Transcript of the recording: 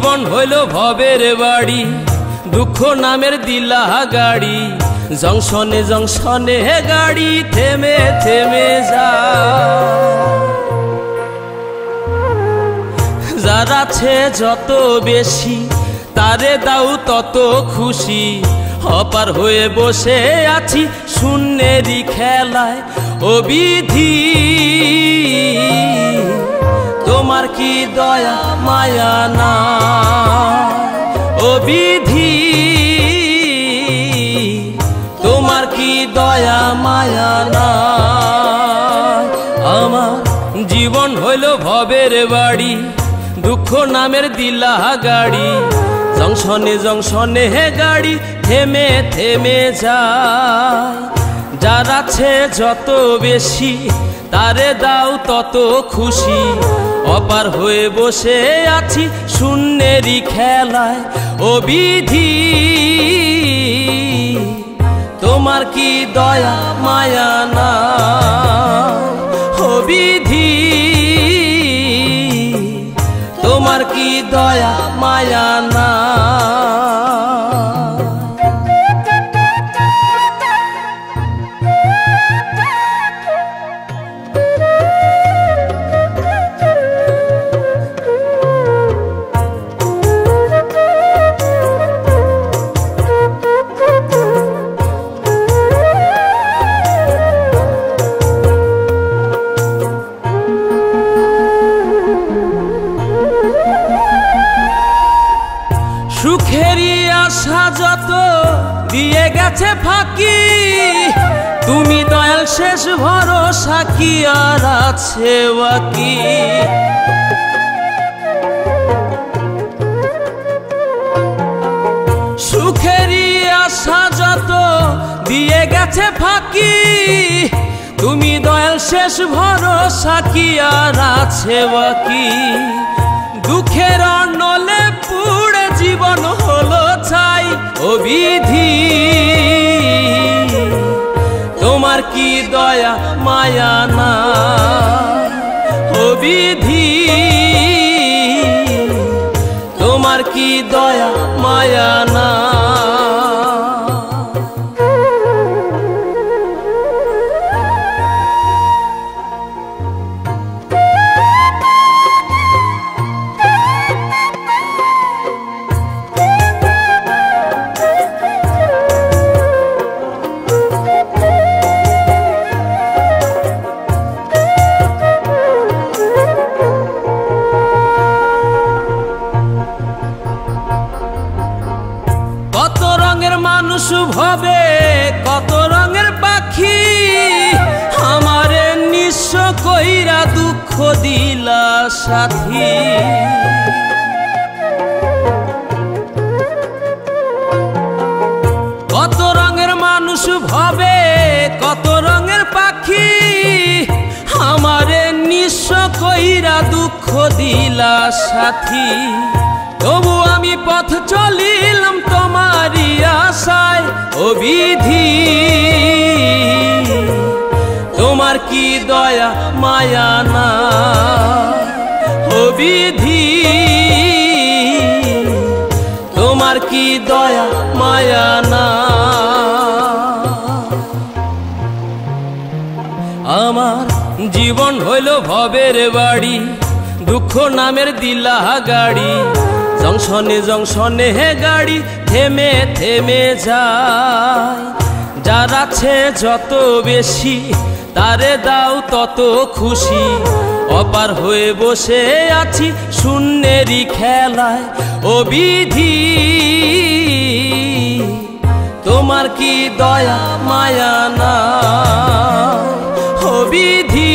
জীবন হইল ভবের বাড়ি, দুঃখ নামের দিলা গাড়ি, জংশনে জংশনে গাড়ি থেমে থেমে যায়। যার আছে যত বেশি তারে দাও তত খুশি, অপার হয়ে বসে আছি শূন্যেরই খেলায়। ও বিধি তোমার কি দয়া মায়া না, ও বিধি তোমার কি দয়া মায়া না। আমার জীবন হইল ভবের বাড়ি, দুঃখ নামের দিলা গাড়ি, জংশনে জংশনে গাড়ি থেমে থেমে যায়। যার আছে যত বেশি তারে দাও তত খুশি, অপার হয়ে বসে আছি শূন্যেরই খেলায়। ও বিধি তোমার কি দয়া মায়া না, ও বিধি তোমার কি দয়া মায়া না। সুখেরই আশা যত দিয়ে গেছে ফাঁকি, তুমি দয়াল শেষ ভরসা কি আর আছে বাকি। সুখেরই আশা যত দিয়ে গেছে ফাঁকি, তুমি দয়াল শেষ ভরসা কি আর আছে বাকি। দুঃখের অনলে পুড়ে জীবন হলো ছাই, ও বিধি তোমার কি দয়া মায়া না, ও বিধি তোমার কি দয়া মায়া না। কত রঙের মানুষ ভবে কত রঙের পাখি, আমারে নিঃস্ব কইরা দুঃখ দিলা সাথী। কত রঙের মানুষ ভবে কত রঙের পাখি, আমারে নিঃস্ব কইরা দুঃখ দিলা সাথী। তবু আমি পথ চলিলাম তোমারই আশায়, ও বিধি তোমার কি দয়া মায়া না, ও বিধি তোমার কি দয়া মায়া না। আমার জীবন হইল ভবের বাড়ি, দুঃখ নামের দিলা গাড়ি, জংশনে জংশনে গাড়ি থেমে থেমে যায়। যার আছে যত বেশি তারে দাও তত খুশি, অপার হয়ে বসে আছি শূন্যেরই খেলায়। ও বিধি তোমার কি দয়া মায়া না, ও বিধি